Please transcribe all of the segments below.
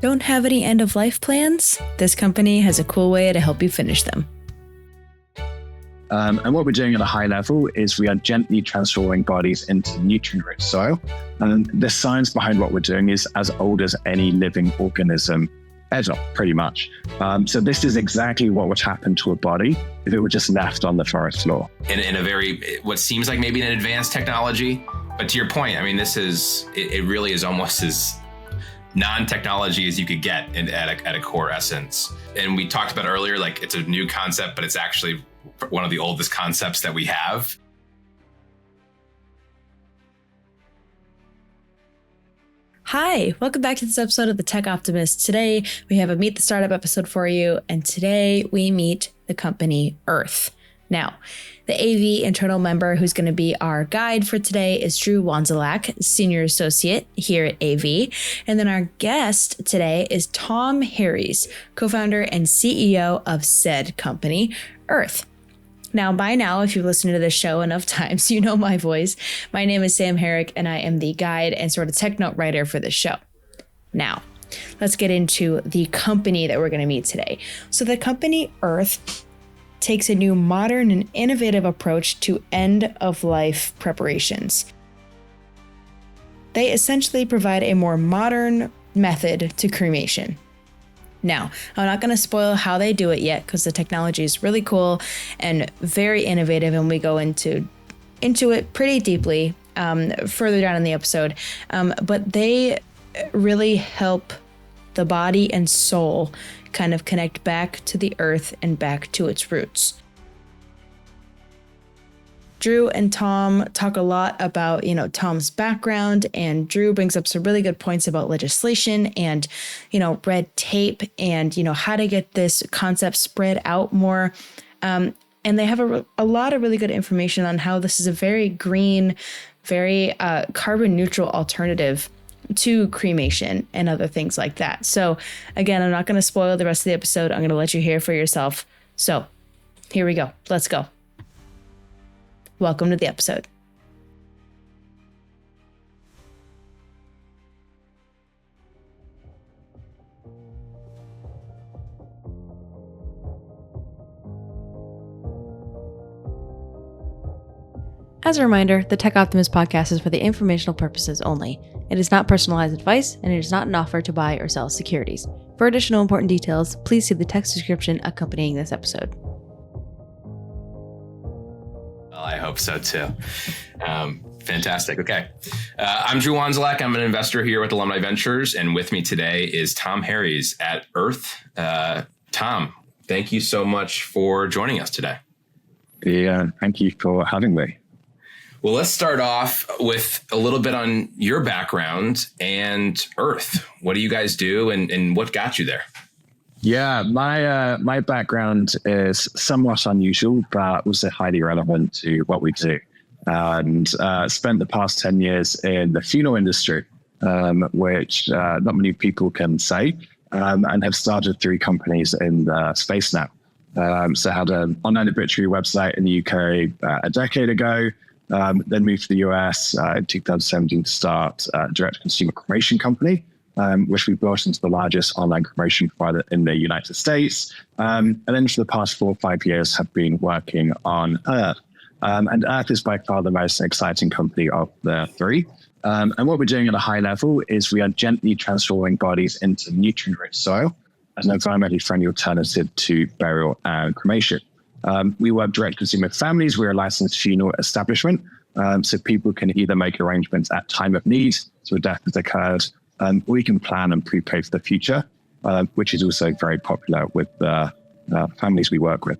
Don't have any end-of-life plans? This company has a cool way to help you finish them. And what we're doing at a high level is we are gently transforming bodies into nutrient-rich soil. And the science behind what we're doing is as old as any living organism ever, pretty much. So this is exactly what would happen to a body if it were just left on the forest floor. In a very, what seems like maybe an advanced technology, but to your point, I mean, it really is almost as non-technology as you could get at a core essence. And we talked about earlier, like it's a new concept, but it's actually one of the oldest concepts that we have. Hi, welcome back to this episode of the Tech Optimist. Today, we have a Meet the Startup episode for you, and today we meet the company Earth. Now, the AV internal member who's going to be our guide for today is Drew Wandzilak, Senior Associate here at AV. And then our guest today is Tom Harries, co-founder and CEO of said company, Earth. Now, by now, if you've listened to this show enough times, you know my voice. My name is Sam Herrick, and I am the guide and sort of tech note writer for this show. Now, let's get into the company that we're going to meet today. So the company Earth takes a new modern and innovative approach to end-of-life preparations. They essentially provide a more modern method to cremation. Now, I'm not going to spoil how they do it yet because the technology is really cool and very innovative, and we go into it pretty deeply further down in the episode. But they really help the body and soul kind of connect back to the earth and back to its roots. Drew and Tom talk a lot about, Tom's background, and Drew brings up some really good points about legislation and, red tape and, how to get this concept spread out more. And they have a lot of really good information on how this is a very green, very carbon neutral alternative to cremation and other things like that. So again, I'm not going to spoil the rest of the episode. I'm going to let you hear for yourself. So here we go. Let's go. Welcome to the episode. As a reminder, the Tech Optimist podcast is for the informational purposes only. It is not personalized advice, and it is not an offer to buy or sell securities. For additional important details, please see the text description accompanying this episode. Well, I hope so too. Fantastic. Okay. I'm Drew Wandzilak. I'm an investor here with Alumni Ventures, and with me today is Tom Harries at Earth. Tom, thank you so much for joining us today. Yeah, thank you for having me. Well, let's start off with a little bit on your background and Earth. What do you guys do and what got you there? Yeah, my background is somewhat unusual, but also highly relevant to what we do. And spent the past 10 years in the funeral industry, which not many people can say, and have started 3 companies in the space now. So I had an online obituary website in the UK a decade ago. Then moved to the US in 2017 to start a direct-to-consumer cremation company, which we built into the largest online cremation provider in the United States. And then for the past 4 or 5 years have been working on Earth. And Earth is by far the most exciting company of the 3. And what we're doing at a high level is we are gently transforming bodies into nutrient-rich soil as an environmentally friendly alternative to burial and cremation. We work direct consumer families. We're a licensed funeral establishment. So people can either make arrangements at time of need, so a death has occurred, or we can plan and prepay for the future, which is also very popular with the families we work with.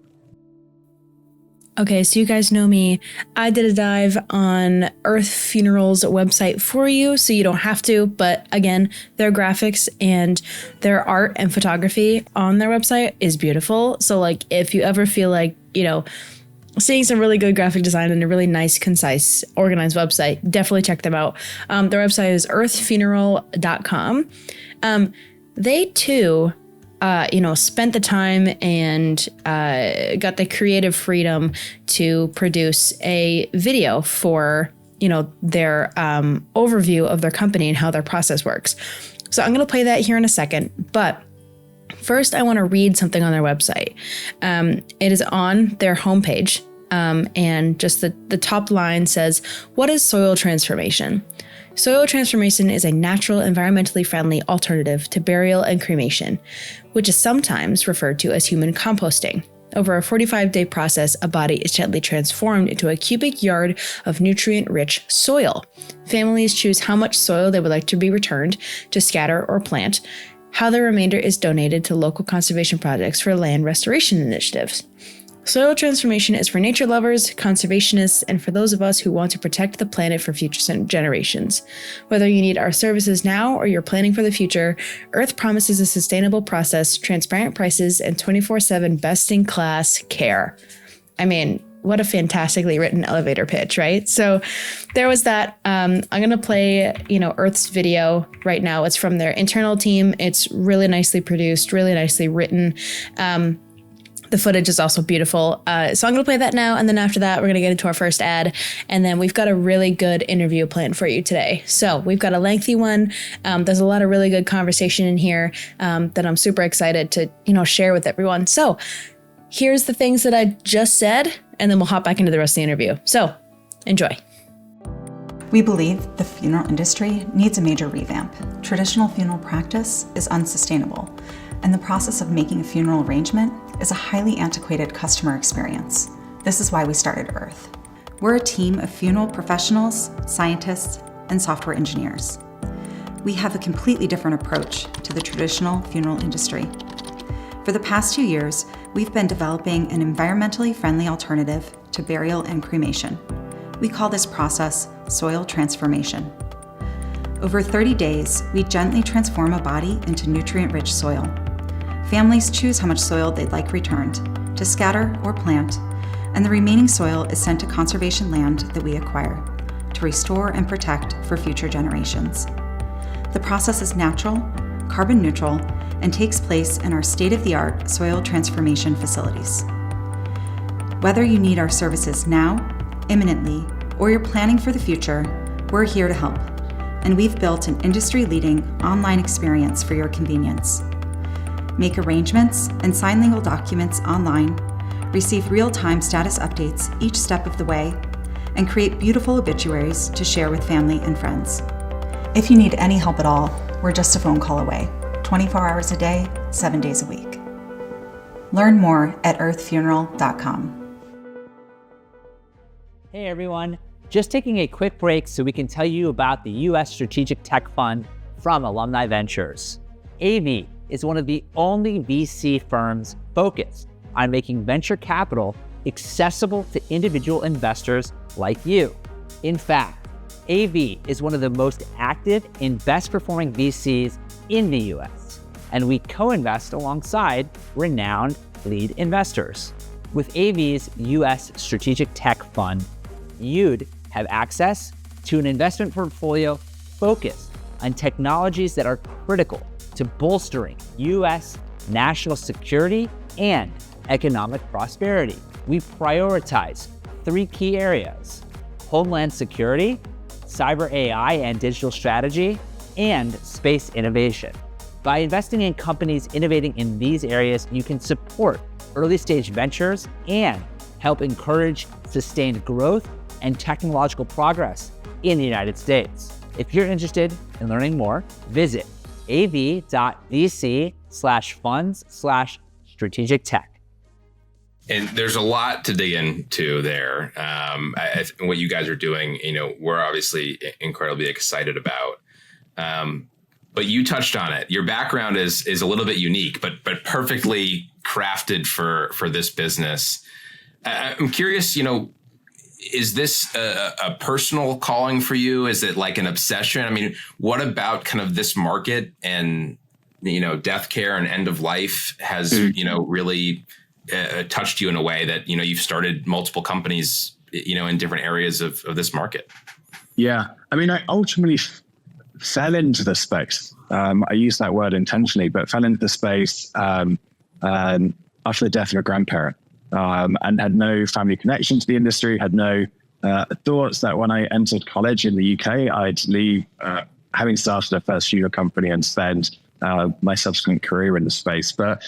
Okay, so you guys know me. I did a dive on Earth Funeral's website for you, so you don't have to. But again, their graphics and their art and photography on their website is beautiful. So like if you ever feel like, seeing some really good graphic design and a really nice, concise, organized website, definitely check them out. Their website is earthfuneral.com. They too spent the time and got the creative freedom to produce a video for their overview of their company and how their process works. So I'm going to play that here in a second, but first I want to read something on their website. It is on their homepage, and just the top line says, "What is soil transformation? Soil transformation is a natural, environmentally friendly alternative to burial and cremation, which is sometimes referred to as human composting. Over a 45-day process, a body is gently transformed into a cubic yard of nutrient-rich soil. Families choose how much soil they would like to be returned to scatter or plant, how the remainder is donated to local conservation projects for land restoration initiatives. Soil transformation is for nature lovers, conservationists, and for those of us who want to protect the planet for future generations. Whether you need our services now or you're planning for the future, Earth promises a sustainable process, transparent prices, and 24/7 best-in-class care." I mean, what a fantastically written elevator pitch, right? So there was that. I'm going to play, Earth's video right now. It's from their internal team. It's really nicely produced, really nicely written. The footage is also beautiful. So I'm going to play that now. And then after that, we're going to get into our first ad. And then we've got a really good interview planned for you today. So we've got a lengthy one. There's a lot of really good conversation in here that I'm super excited to, share with everyone. So here's the things that I just said, and then we'll hop back into the rest of the interview. So enjoy. We believe the funeral industry needs a major revamp. Traditional funeral practice is unsustainable, and the process of making a funeral arrangement is a highly antiquated customer experience. This is why we started Earth. We're a team of funeral professionals, scientists, and software engineers. We have a completely different approach to the traditional funeral industry. For the past 2 years, we've been developing an environmentally friendly alternative to burial and cremation. We call this process soil transformation. Over 30 days, we gently transform a body into nutrient-rich soil. Families choose how much soil they'd like returned, to scatter or plant, and the remaining soil is sent to conservation land that we acquire, to restore and protect for future generations. The process is natural, carbon neutral, and takes place in our state-of-the-art soil transformation facilities. Whether you need our services now, imminently, or you're planning for the future, we're here to help, and we've built an industry-leading online experience for your convenience. Make arrangements and sign legal documents online, receive real-time status updates each step of the way, and create beautiful obituaries to share with family and friends. If you need any help at all, we're just a phone call away, 24 hours a day, 7 days a week. Learn more at earthfuneral.com. Hey everyone, just taking a quick break so we can tell you about the U.S. Strategic Tech Fund from Alumni Ventures. AV is one of the only VC firms focused on making venture capital accessible to individual investors like you. In fact, AV is one of the most active and best performing VCs in the US, and we co-invest alongside renowned lead investors. With AV's US Strategic Tech Fund, you'd have access to an investment portfolio focused on technologies that are critical to bolstering US national security and economic prosperity. We prioritize 3 key areas: homeland security, cyber AI and digital strategy, and space innovation. By investing in companies innovating in these areas, you can support early-stage ventures and help encourage sustained growth and technological progress in the United States. If you're interested in learning more, visit av.vc/funds/strategic tech. And there's a lot to dig into there. What you guys are doing, we're obviously incredibly excited about. But you touched on it. Your background is a little bit unique, but perfectly crafted for this business. I'm curious, is this a personal calling for you? Is it like an obsession? I mean, what about kind of this market and, death care and end of life has, really touched you in a way that, you've started multiple companies, in different areas of this market? Yeah. I mean, I ultimately fell into the space. I use that word intentionally, but fell into the space after the death of a grandparent. And had no family connection to the industry, had no thought that when I entered college in the UK, I'd leave, having started a first funeral company and spend my subsequent career in the space. But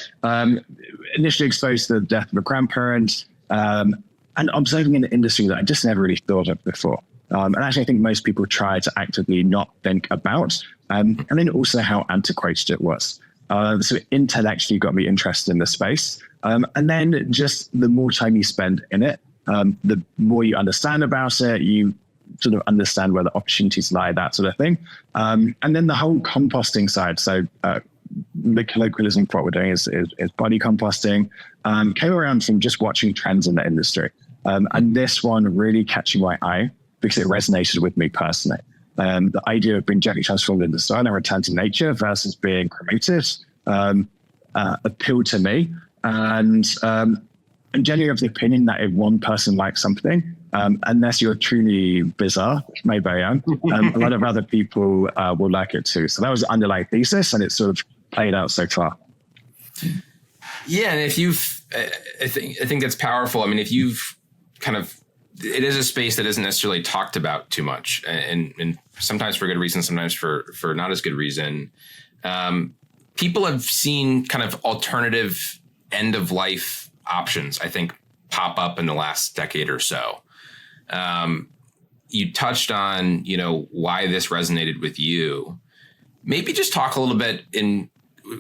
initially exposed to the death of a grandparent and observing an industry that I just never really thought of before. And actually, I think most people try to actively not think about, and then also how antiquated it was. So intellectually got me interested in the space. And then just the more time you spend in it, the more you understand about it, you sort of understand where the opportunities lie, that sort of thing. And then the whole composting side. So the colloquialism for what we're doing is body composting, came around from just watching trends in the industry. And this one really catching my eye because it resonated with me personally. The idea of being gently transformed into stone and returned to nature versus being cremated appealed to me. And I'm generally of the opinion that if one person likes something, unless you're truly bizarre, which maybe I am, a lot of other people will like it too. So that was the underlying thesis, and it's sort of played out so far. Yeah, and if you've, I think that's powerful. I mean, if you've kind of, it is a space that isn't necessarily talked about too much, and sometimes for good reason, sometimes for not as good reason. People have seen kind of alternative end of life options, I think, pop up in the last decade or so. You touched on, why this resonated with you. Maybe just talk a little bit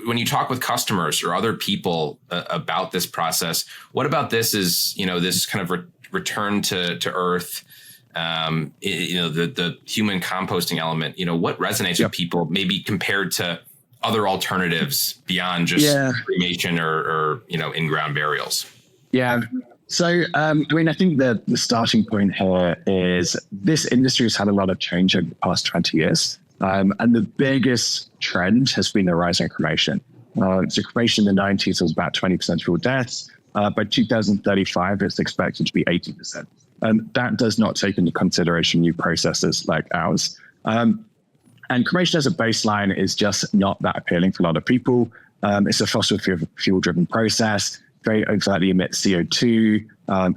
when you talk with customers or other people about this process. What about this is, this kind of return to earth, the human composting element, what resonates with people maybe compared to other alternatives beyond just cremation or in-ground burials? Yeah. So, I think the starting point here is this industry has had a lot of change over the past 20 years. And the biggest trend has been the rise in cremation. So cremation in the 90s was about 20% of all deaths. By 2035, it's expected to be 80%. And that does not take into consideration new processes like ours. And cremation as a baseline is just not that appealing for a lot of people. It's a fossil fuel-driven process, very overtly emits CO2,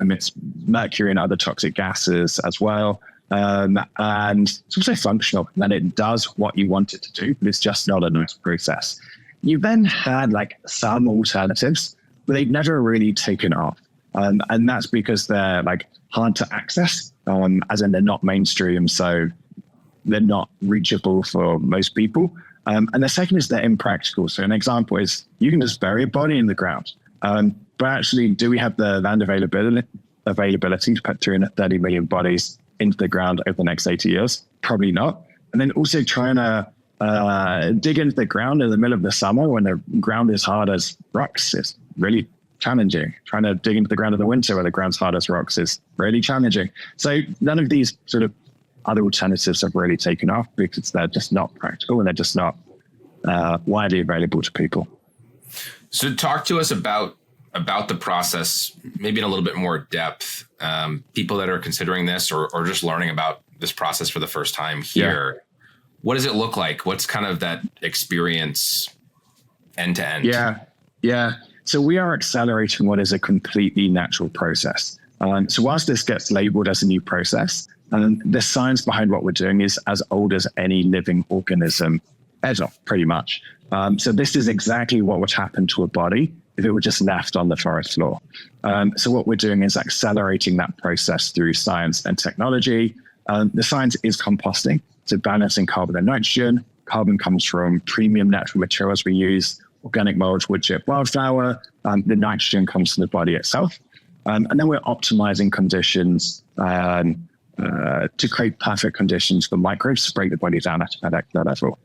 emits mercury and other toxic gases as well. And it's also functional, and it does what you want it to do, but it's just not a nice process. You then had some alternatives, but they've never really taken off. And that's because they're hard to access, as in they're not mainstream, so they're not reachable for most people. And the second is they're impractical. So an example is you can just bury a body in the ground. But actually, do we have the land availability to put 330 million bodies into the ground over the next 80 years? Probably not. And then also trying to dig into the ground in the middle of the summer when the ground is hard as rocks is really challenging. Trying to dig into the ground in the winter where the ground's hard as rocks is really challenging. So none of these sort of other alternatives have really taken off because they're just not practical and they're just not widely available to people. So talk to us about the process, maybe in a little bit more depth. People that are considering this or just learning about this process for the first time here, what does it look like? What's kind of that experience end to end? Yeah. So we are accelerating what is a completely natural process. So whilst this gets labeled as a new process, the science behind what we're doing is as old as any living organism ever, pretty much. So this is exactly what would happen to a body if it were just left on the forest floor. So what we're doing is accelerating that process through science and technology. The science is composting, so balancing carbon and nitrogen. Carbon comes from premium natural materials we use, organic mulch, wood chip, wildflower. The nitrogen comes from the body itself. And then we're optimizing conditions to create perfect conditions for microbes to break the body down at a molecular level.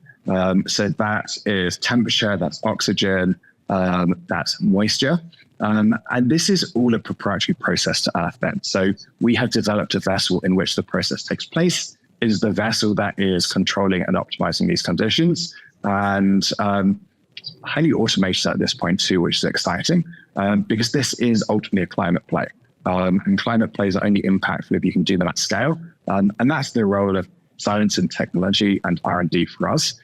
So that is temperature, that's oxygen, that's moisture. And this is all a proprietary process to Earth then. So we have developed a vessel in which the process takes place. It is the vessel that is controlling and optimizing these conditions. And highly automated at this point too, which is exciting, because this is ultimately a climate play. And climate plays are only impactful if you can do them at scale. And that's the role of science and technology and R&D for us,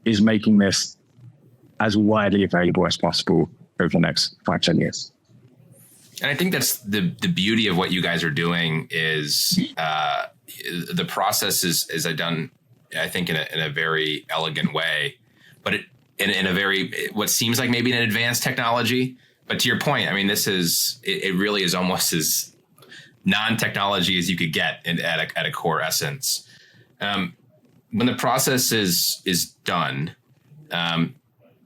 is making this as widely available as possible over the next 5-10 years. And I think that's the beauty of what you guys are doing is the process is done, I think, in a very elegant way, but in a very, what seems like maybe an advanced technology. But to your point, I mean, it really is almost as non-technology as you could get at a core essence. When the process is done,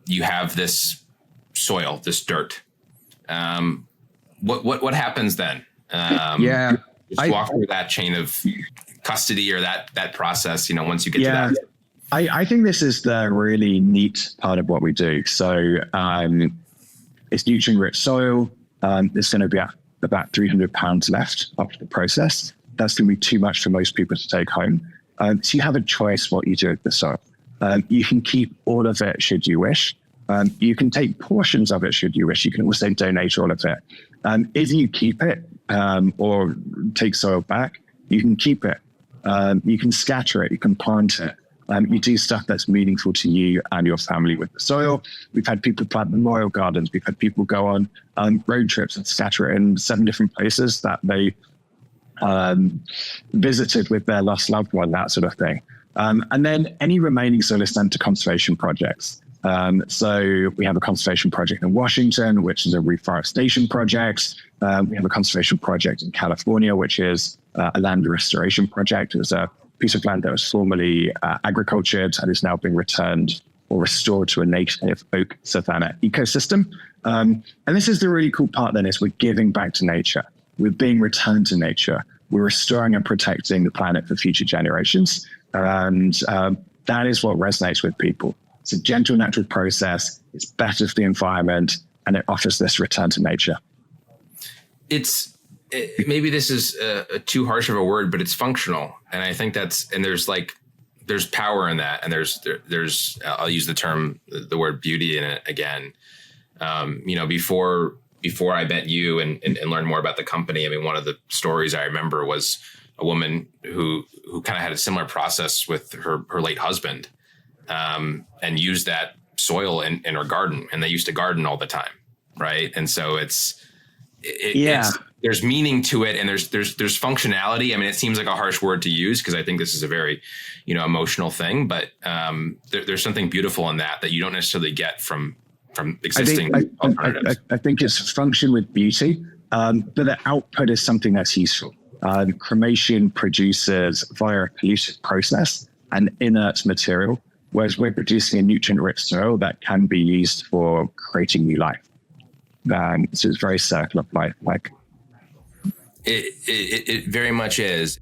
you have this soil, this dirt. What happens then? Just walk through that chain of custody or that process, once you get to that. I think this is the really neat part of what we do. So it's nutrient-rich soil. There's going to be about 300 pounds left after the process. That's going to be too much for most people to take home. So you have a choice what you do with the soil. You can keep all of it should you wish. You can take portions of it should you wish. You can also donate all of it. If you keep it or take soil back, you can keep it. You can scatter it. You can plant it. You do stuff that's meaningful to you and your family with the soil. We've had people plant memorial gardens. We've had people go on road trips and scatter it in 7 different places that they visited with their lost loved one, that sort of thing. And then any remaining soil is sent to conservation projects. So we have a conservation project in Washington, which is a reforestation project. We have a conservation project in California, which is a land restoration project. It was a piece of land that was formerly agricultured and is now being returned or restored to a native oak savanna ecosystem. And this is the really cool part then, is we're giving back to nature. We're being returned to nature. We're restoring and protecting the planet for future generations. And that is what resonates with people. It's a gentle, natural process. It's better for the environment, and it offers this return to nature. Maybe this is too harsh of a word, but it's functional. And I think there's power in that. And there's I'll use the word beauty in it again. Before I met you and learned more about the company, I mean, one of the stories I remember was a woman who kind of had a similar process with her late husband, and used that soil in her garden, and they used to garden all the time. Right. And so there's meaning to it, and there's functionality. I mean, it seems like a harsh word to use because I think this is a very, emotional thing, but there's something beautiful in that you don't necessarily get from existing alternatives. I think it's function with beauty, but the output is something that's useful. Cremation produces, via a polluted process, an inert material, whereas we're producing a nutrient-rich soil that can be used for creating new life. So it's very circle of life. Like it very much is.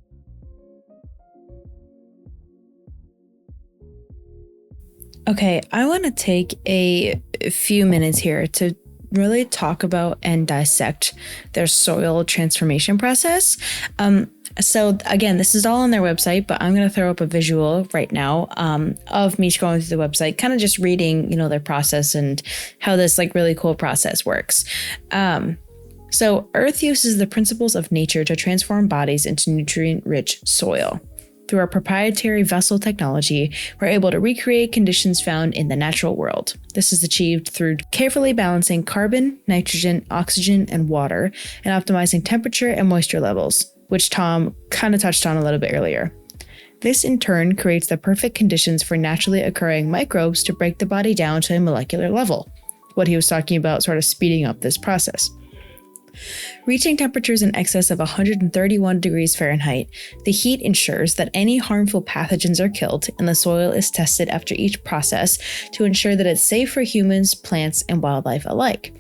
Okay, I want to take a few minutes here to really talk about and dissect their soil transformation process. So again, this is all on their website, but I'm going to throw up a visual right now of me going through the website, kind of just reading, their process and how this really cool process works. So Earth uses the principles of nature to transform bodies into nutrient-rich soil. Through our proprietary vessel technology, we're able to recreate conditions found in the natural world. This is achieved through carefully balancing carbon, nitrogen, oxygen, and water, and optimizing temperature and moisture levels, which Tom kind of touched on a little bit earlier. This in turn creates the perfect conditions for naturally occurring microbes to break the body down to a molecular level, what he was talking about sort of speeding up this process. Reaching temperatures in excess of 131 degrees Fahrenheit, the heat ensures that any harmful pathogens are killed, and the soil is tested after each process to ensure that it's safe for humans, plants, and wildlife alike.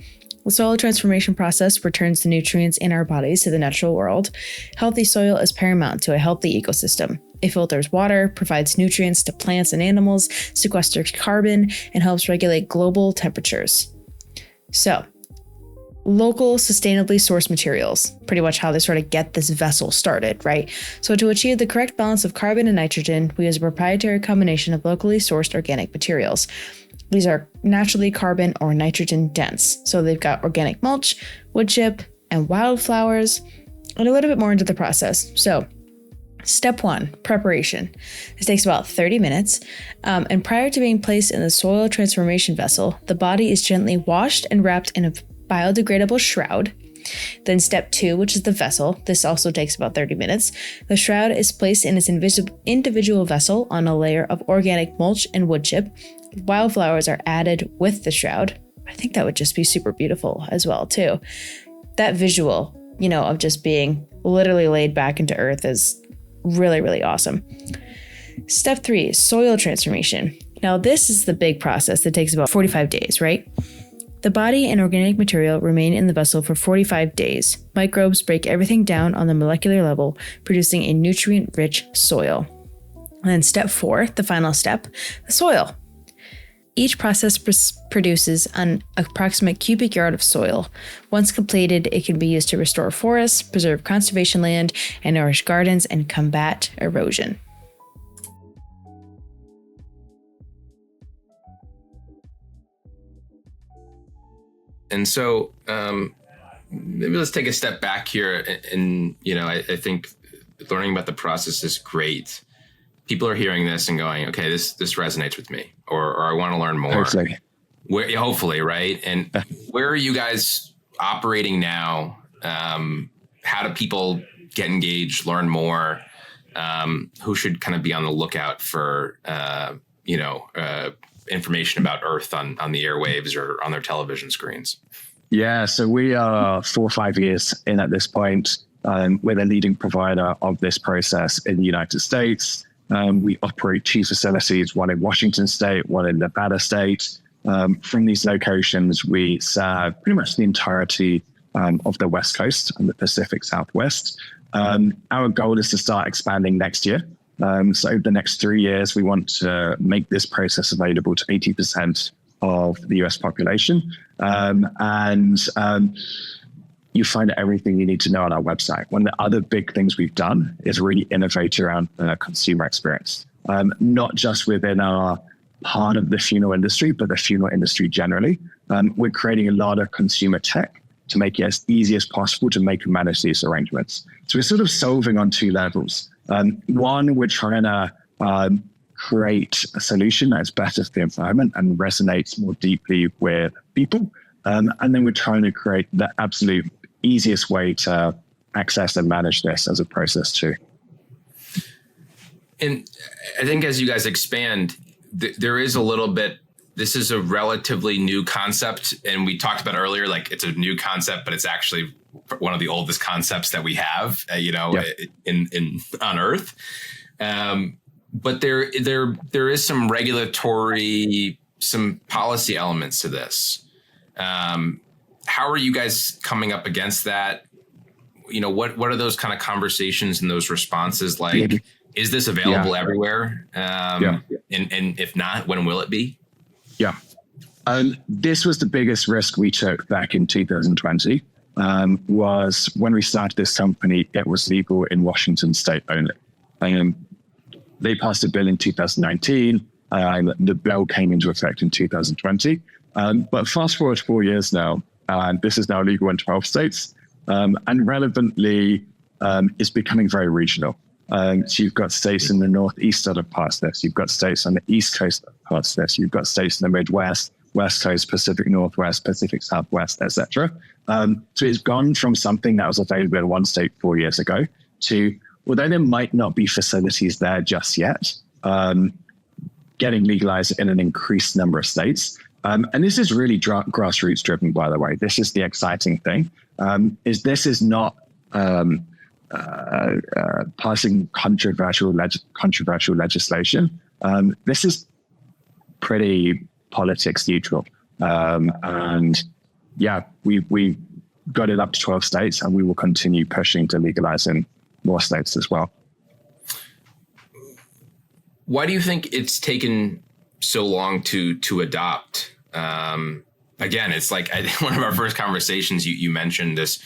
The soil transformation process returns the nutrients in our bodies to the natural world. Healthy soil is paramount to a healthy ecosystem. It filters water, provides nutrients to plants and animals, sequesters carbon, and helps regulate global temperatures. So, local, sustainably sourced materials, pretty much how they sort of get this vessel started, right? So to achieve the correct balance of carbon and nitrogen, we use a proprietary combination of locally sourced organic materials. These are naturally carbon or nitrogen dense. So they've got organic mulch, wood chip, and wildflowers, and a little bit more into the process. So step 1, preparation. This takes about 30 minutes. And prior to being placed in the soil transformation vessel, the body is gently washed and wrapped in a biodegradable shroud. Then step 2, which is the vessel. This also takes about 30 minutes. The shroud is placed in its individual vessel on a layer of organic mulch and wood chip. Wildflowers are added with the shroud. I think that would just be super beautiful as well, too. That visual, of just being literally laid back into earth is really, really awesome. Step 3, soil transformation. Now, this is the big process that takes about 45 days, right? The body and organic material remain in the vessel for 45 days. Microbes break everything down on the molecular level, producing a nutrient-rich soil. And then step 4, the final step, the soil. Each process produces an approximate cubic yard of soil. Once completed, it can be used to restore forests, preserve conservation land, and nourish gardens and combat erosion. And so maybe let's take a step back here. And I think learning about the process is great. People are hearing this and going, okay, this resonates with me, or I want to learn more. Hopefully, right? And where are you guys operating now? How do people get engaged, learn more? Who should kind of be on the lookout for, information about Earth on the airwaves or on their television screens? Yeah, so we are 4 or 5 years in at this point. We're the leading provider of this process in the United States. We operate 2 facilities, one in Washington State, one in Nevada State. From these locations, we serve pretty much the entirety of the West Coast and the Pacific Southwest. Our goal is to start expanding next year. So over the next 3 years, we want to make this process available to 80% of the US population. You find everything you need to know on our website. One of the other big things we've done is really innovate around the consumer experience, not just within our part of the funeral industry, but the funeral industry generally. We're creating a lot of consumer tech to make it as easy as possible to make and manage these arrangements. So we're sort of solving on 2 levels. One, we're trying to create a solution that's better for the environment and resonates more deeply with people. And then we're trying to create the absolute easiest way to access and manage this as a process too. And I think as you guys expand, there is a little bit, this is a relatively new concept. And we talked about earlier, like it's a new concept, but it's actually one of the oldest concepts that we have, in on Earth. But there is some regulatory, some policy elements to this. How are you guys coming up against that? What are those kind of conversations and those responses like? Is this available everywhere? And if not, when will it be? Yeah. This was the biggest risk we took back in 2020, was when we started this company, it was legal in Washington State only. They passed a bill in 2019. The bill came into effect in 2020. But fast forward 4 years now, and this is now legal in 12 states. And relevantly, it's becoming very regional. So you've got states in the Northeast that are past this. You've got states on the East Coast that are past this. You've got states in the Midwest, West Coast, Pacific Northwest, Pacific Southwest, etc. So it's gone from something that was available in one state 4 years ago to, although there might not be facilities there just yet, getting legalized in an increased number of states. And this is really grassroots driven, by the way. This is the exciting thing, this is not passing controversial legislation. This is pretty politics neutral. And yeah, we got it up to 12 states, and we will continue pushing to legalize in more states as well. Why do you think it's taken so long to adopt? Again, it's like one of our first conversations, you mentioned this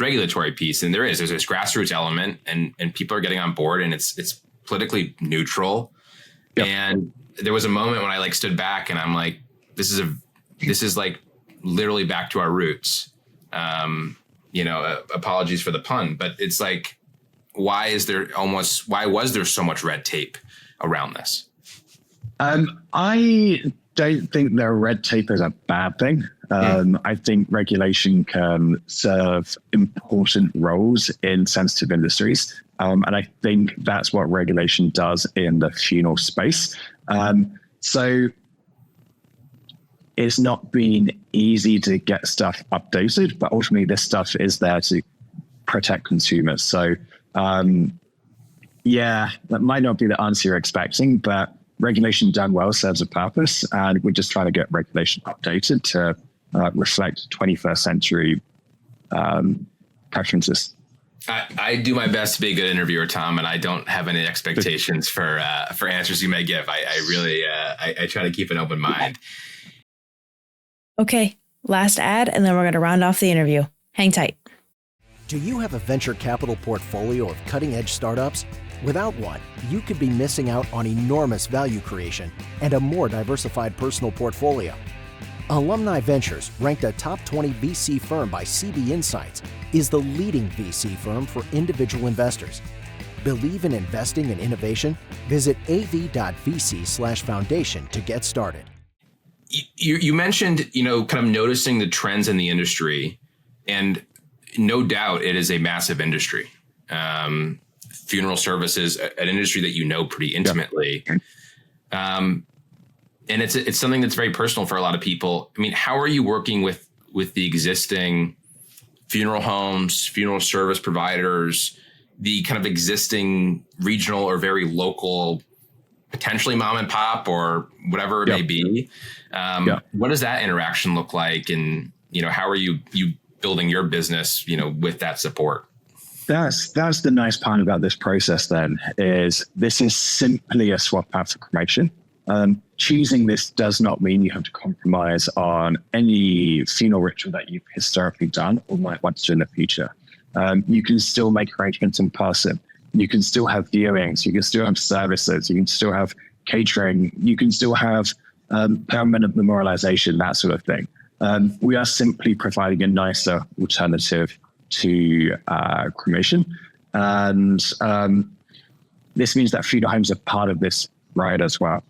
regulatory piece, and there's this grassroots element, and people are getting on board, and it's politically neutral. Yep. And there was a moment when I stood back and I'm like, this is like literally back to our roots. Apologies for the pun, but it's like, why was there so much red tape around this? I don't think the red tape is a bad thing. I think regulation can serve important roles in sensitive industries. And I think that's what regulation does in the funeral space. So it's not been easy to get stuff updated, but ultimately this stuff is there to protect consumers. So yeah, that might not be the answer you're expecting, but regulation done well serves a purpose, and we're just trying to get regulation updated to reflect 21st century preferences. I do my best to be a good interviewer, Tom, and I don't have any expectations for answers you may give. I really try to keep an open mind. Okay, last ad, and then we're going to round off the interview. Hang tight. Do you have a venture capital portfolio of cutting-edge startups? Without one, you could be missing out on enormous value creation and a more diversified personal portfolio. Alumni Ventures, ranked a top 20 VC firm by CB Insights, is the leading VC firm for individual investors. Believe in investing in innovation? Visit av.vc/foundation to get started. You mentioned, kind of noticing the trends in the industry, and no doubt it is a massive industry. Funeral services, an industry that you know pretty intimately. And it's something that's very personal for a lot of people. I mean, how are you working with the existing funeral homes, funeral service providers, the kind of existing regional or very local, potentially mom and pop or whatever it may be? What does that interaction look like? And, how are you building your business, with that support? That's the nice part about this process then, is this is simply a swap out for cremation. Choosing this does not mean you have to compromise on any funeral ritual that you've historically done or might want to do in the future. You can still make arrangements in person. You can still have viewings. You can still have services. You can still have catering. You can still have permanent memorialization, that sort of thing. We are simply providing a nicer alternative to cremation. And this means that funeral homes are part of this ride as well.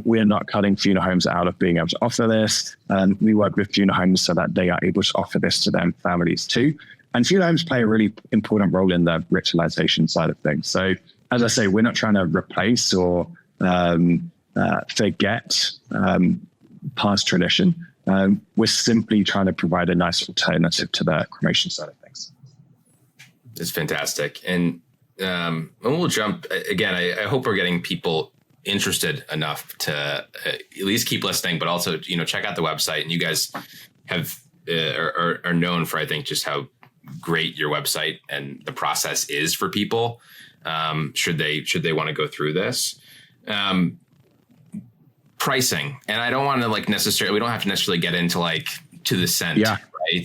We are not cutting funeral homes out of being able to offer this. We work with funeral homes so that they are able to offer this to their families too. And funeral homes play a really important role in the ritualization side of things. So as I say, we're not trying to replace or forget past tradition. We're simply trying to provide a nice alternative to the cremation side of things. It's fantastic. And we'll jump again. I hope we're getting people interested enough to at least keep listening, but also, check out the website. And you guys have are known for, I think, just how great your website and the process is for people. Should they want to go through this. Pricing. And I don't want to we don't have to necessarily get into to the cent, right?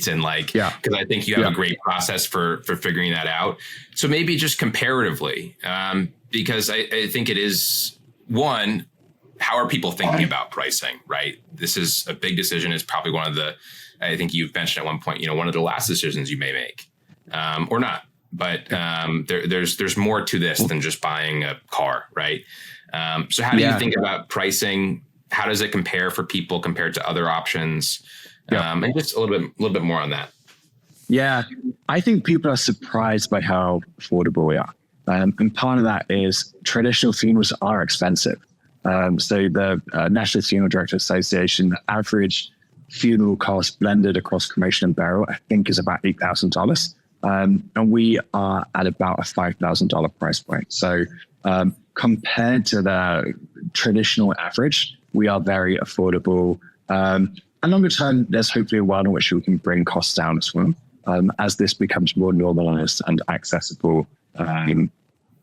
And because I think you have a great process for figuring that out. So maybe just comparatively, because I think it is one, how are people thinking about pricing, right? This is a big decision. It's probably one of the, I think you've mentioned at one point, one of the last decisions you may make, or not, but there's more to this than just buying a car, right? So how do you think about pricing? How does it compare for people compared to other options? And just a little bit more on that. Yeah, I think people are surprised by how affordable we are. And part of that is traditional funerals are expensive. So the National Funeral Directors Association, the average funeral cost blended across cremation and burial, I think, is about $8,000. And we are at about a $5,000 price point. So compared to the traditional average, we are very affordable. And longer term, there's hopefully a world in which we can bring costs down as well, as this becomes more normalized and accessible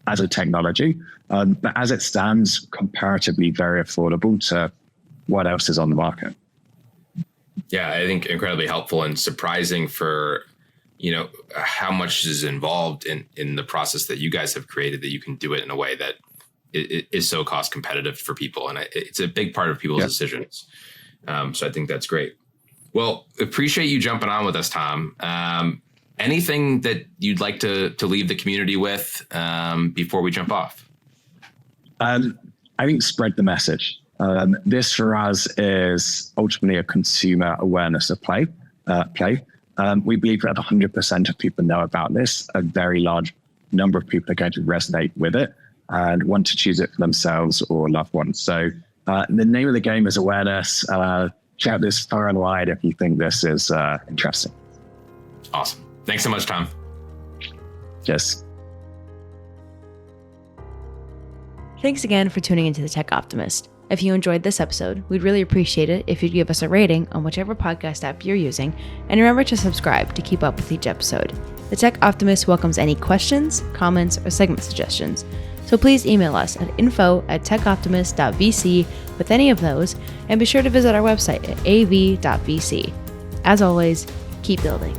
as a technology. But as it stands, comparatively very affordable to what else is on the market. Yeah, I think incredibly helpful and surprising for, how much is involved in the process that you guys have created, that you can do it in a way that it is so cost competitive for people. And it's a big part of people's decisions. So I think that's great. Well, appreciate you jumping on with us, Tom. Anything that you'd like to leave the community with before we jump off? I think spread the message. This for us is ultimately a consumer awareness of play. We believe that 100% of people know about this. A very large number of people are going to resonate with it and want to choose it for themselves or loved ones. So the name of the game is awareness. Check out this far and wide if you think this is interesting. Awesome. Thanks so much, Tom. Yes. Thanks again for tuning into the Tech Optimist. If you enjoyed this episode, we'd really appreciate it if you'd give us a rating on whichever podcast app you're using, and remember to subscribe to keep up with each episode. The Tech Optimist welcomes any questions, comments, or segment suggestions, so please email us at info@techoptimist.vc with any of those, and be sure to visit our website at av.vc. As always, keep building.